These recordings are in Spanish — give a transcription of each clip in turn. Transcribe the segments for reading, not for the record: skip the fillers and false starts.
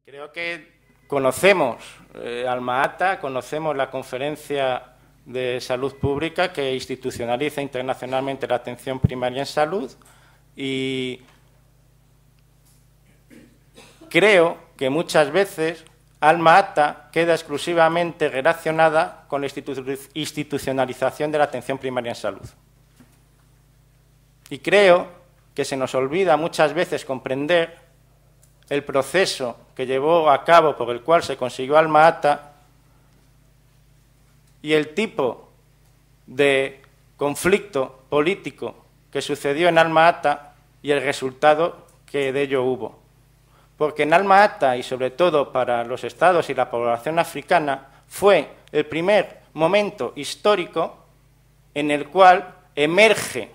Creo que conocemos Alma-Ata, conocemos la Conferencia de Salud Pública que institucionaliza internacionalmente la atención primaria en salud y creo que muchas veces Alma-Ata queda exclusivamente relacionada con la institucionalización de la atención primaria en salud. Y creo que se nos olvida muchas veces comprender el proceso que llevó a cabo por el cual se consiguió Alma-Ata y el tipo de conflicto político que sucedió en Alma-Ata y el resultado que de ello hubo. Porque en Alma-Ata, y sobre todo para los estados y la población africana, fue el primer momento histórico en el cual emergen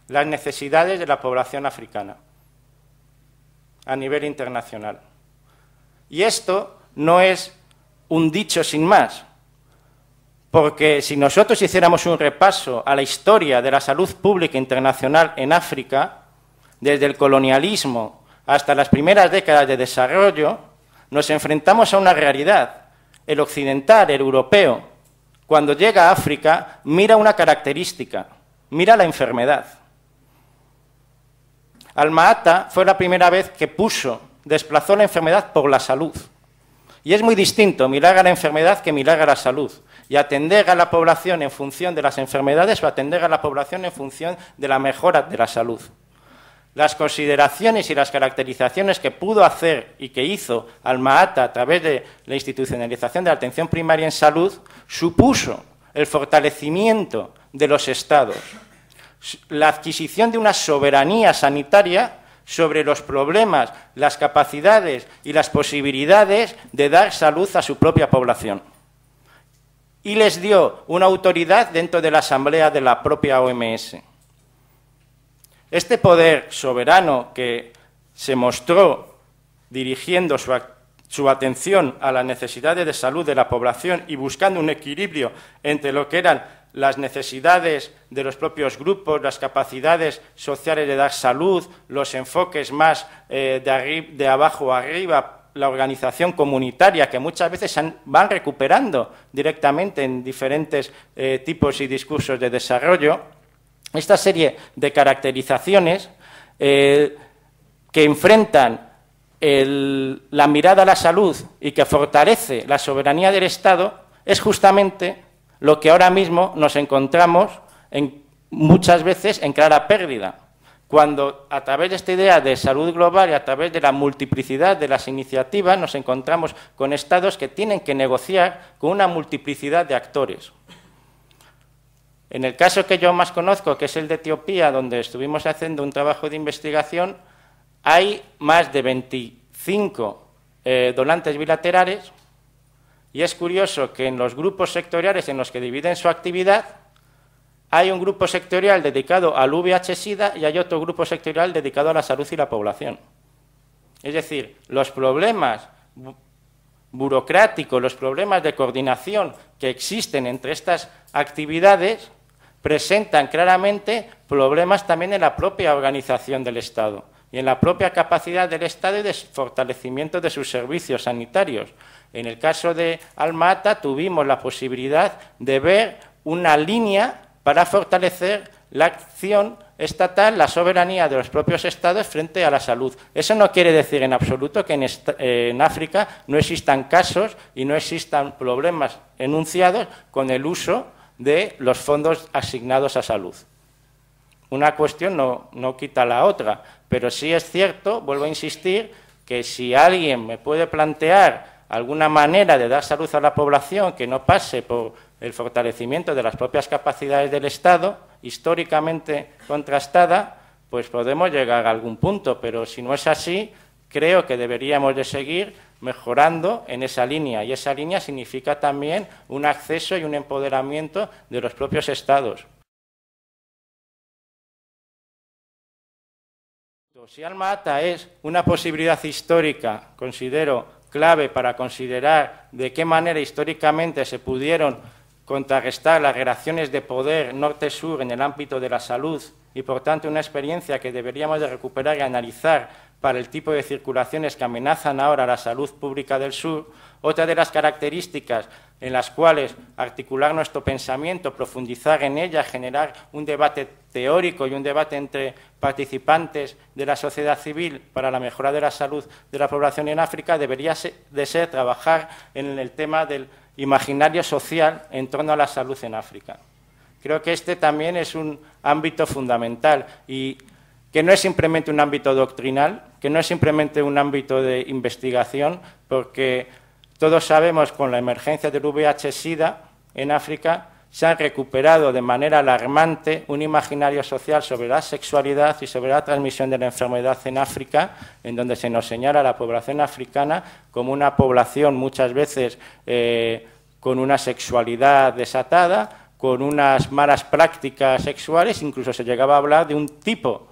las necesidades de la población africana a nivel internacional. Y esto no es un dicho sin más, porque si nosotros hiciéramos un repaso a la historia de la salud pública internacional en África, desde el colonialismo hasta las primeras décadas de desarrollo, nos enfrentamos a una realidad. El occidental, el europeo, cuando llega a África, mira una característica, mira la enfermedad. Alma-Ata fue la primera vez que desplazó la enfermedad por la salud. Y es muy distinto mirar a la enfermedad que mirar a la salud. Y atender a la población en función de las enfermedades o atender a la población en función de la mejora de la salud. Las consideraciones y las caracterizaciones que pudo hacer y que hizo Alma-Ata a través de la institucionalización de la atención primaria en salud supuso el fortalecimiento de los estados, la adquisición de una soberanía sanitaria sobre los problemas, las capacidades y las posibilidades de dar salud a su propia población. Y les dio una autoridad dentro de la asamblea de la propia OMS. Este poder soberano que se mostró dirigiendo su atención a las necesidades de salud de la población y buscando un equilibrio entre lo que eran las necesidades de los propios grupos, las capacidades sociales de dar salud, los enfoques más de abajo a arriba, la organización comunitaria, que muchas veces van recuperando directamente en diferentes tipos y discursos de desarrollo. Esta serie de caracterizaciones que enfrentan la mirada a la salud y que fortalece la soberanía del Estado es justamente lo que ahora mismo nos encontramos muchas veces en clara pérdida, cuando a través de esta idea de salud global y a través de la multiplicidad de las iniciativas nos encontramos con estados que tienen que negociar con una multiplicidad de actores. En el caso que yo más conozco, que es el de Etiopía, donde estuvimos haciendo un trabajo de investigación, hay más de 25 donantes bilaterales. Y es curioso que en los grupos sectoriales en los que dividen su actividad, hay un grupo sectorial dedicado al VIH-Sida y hay otro grupo sectorial dedicado a la salud y la población. Es decir, los problemas burocráticos, los problemas de coordinación que existen entre estas actividades presentan claramente problemas también en la propia organización del Estado y en la propia capacidad del Estado y de fortalecimiento de sus servicios sanitarios. En el caso de Alma-Ata tuvimos la posibilidad de ver una línea para fortalecer la acción estatal, la soberanía de los propios estados frente a la salud. Eso no quiere decir en absoluto que en África no existan casos y no existan problemas enunciados con el uso de los fondos asignados a salud. Una cuestión no quita la otra, pero sí es cierto, vuelvo a insistir, que si alguien me puede plantear alguna manera de dar salud a la población que no pase por el fortalecimiento de las propias capacidades del Estado, históricamente contrastada, pues podemos llegar a algún punto, pero si no es así, creo que deberíamos de seguir mejorando en esa línea, y esa línea significa también un acceso y un empoderamiento de los propios Estados. Si Alma-Ata es una posibilidad histórica, considero clave para considerar de qué manera históricamente se pudieron contrarrestar las relaciones de poder norte-sur en el ámbito de la salud y, por tanto, una experiencia que deberíamos de recuperar y analizar para el tipo de circulaciones que amenazan ahora la salud pública del sur. Otra de las características en las cuales articular nuestro pensamiento, profundizar en ella, generar un debate teórico y un debate entre participantes de la sociedad civil para la mejora de la salud de la población en África, debería de ser trabajar en el tema del imaginario social en torno a la salud en África. Creo que este también es un ámbito fundamental y que no es simplemente un ámbito doctrinal, que no es simplemente un ámbito de investigación, porque todos sabemos con la emergencia del VIH-Sida en África se ha recuperado de manera alarmante un imaginario social sobre la sexualidad y sobre la transmisión de la enfermedad en África, en donde se nos señala a la población africana como una población muchas veces con una sexualidad desatada, con unas malas prácticas sexuales, incluso se llegaba a hablar de un tipo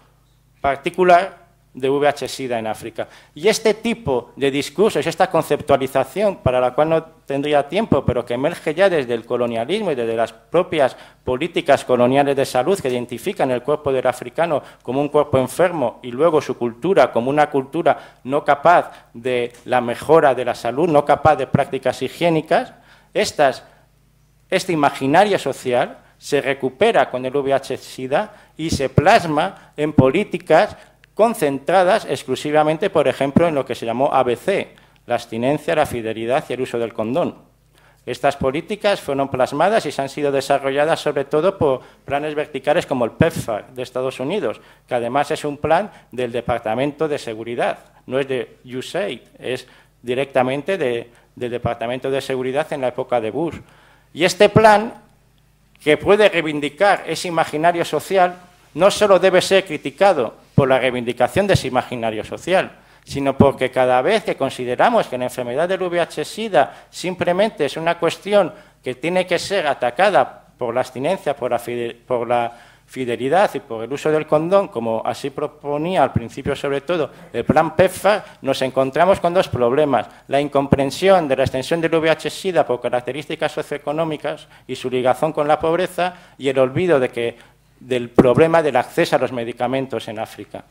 particular de VIH-Sida en África. Y este tipo de discursos, esta conceptualización, para la cual no tendría tiempo, pero que emerge ya desde el colonialismo y desde las propias políticas coloniales de salud que identifican el cuerpo del africano como un cuerpo enfermo y luego su cultura como una cultura no capaz de la mejora de la salud, no capaz de prácticas higiénicas, este imaginario social se recupera con el VIH-Sida y se plasma en políticas concentradas exclusivamente, por ejemplo, en lo que se llamó ABC, la abstinencia, la fidelidad y el uso del condón. Estas políticas fueron plasmadas y se han sido desarrolladas sobre todo por planes verticales como el PEPFAR de Estados Unidos, que además es un plan del Departamento de Seguridad, no es de USAID, es directamente del Departamento de Seguridad en la época de Bush. Y este plan, que puede reivindicar ese imaginario social, no solo debe ser criticado por la reivindicación de ese imaginario social, sino porque cada vez que consideramos que la enfermedad del VIH-Sida simplemente es una cuestión que tiene que ser atacada por la abstinencia, por la fidelidad y por el uso del condón, como así proponía al principio sobre todo el plan PEPFAR, nos encontramos con dos problemas: la incomprensión de la extensión del VIH-Sida por características socioeconómicas y su ligación con la pobreza, y el olvido del problema del acceso a los medicamentos en África.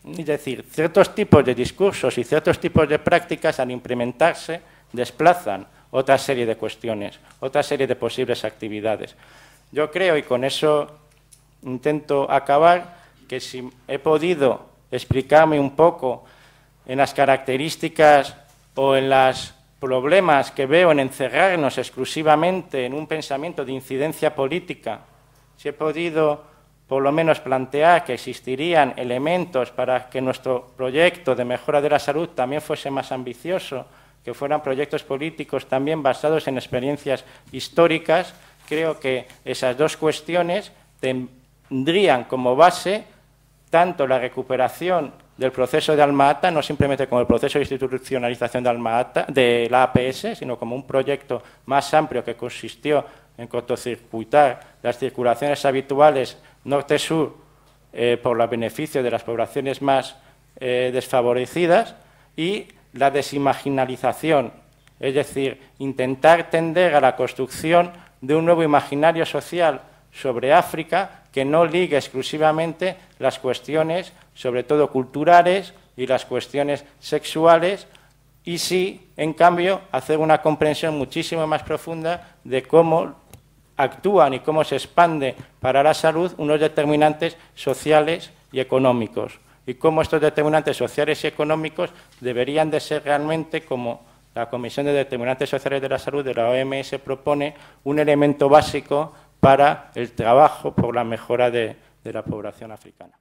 Es decir, ciertos tipos de discursos y ciertos tipos de prácticas, al implementarse, desplazan otra serie de cuestiones, otra serie de posibles actividades. Yo creo, y con eso intento acabar, que si he podido explicarme un poco en las características o en los problemas que veo en encerrarnos exclusivamente en un pensamiento de incidencia política, si he podido por lo menos plantear que existirían elementos para que nuestro proyecto de mejora de la salud también fuese más ambicioso, que fueran proyectos políticos también basados en experiencias históricas, creo que esas dos cuestiones tendrían como base tanto la recuperación del proceso de Alma-Ata, no simplemente como el proceso de institucionalización de la APS, sino como un proyecto más amplio que consistió en cortocircuitar las circulaciones habituales norte-sur por el beneficio de las poblaciones más desfavorecidas, y la desimaginalización, es decir, intentar tender a la construcción de un nuevo imaginario social sobre África que no ligue exclusivamente las cuestiones, sobre todo culturales, y las cuestiones sexuales, y sí, en cambio, hacer una comprensión muchísimo más profunda de cómo actúan y cómo se expande para la salud unos determinantes sociales y económicos, y cómo estos determinantes sociales y económicos deberían de ser realmente, como la Comisión de Determinantes Sociales de la Salud de la OMS propone, un elemento básico para el trabajo por la mejora de la población africana.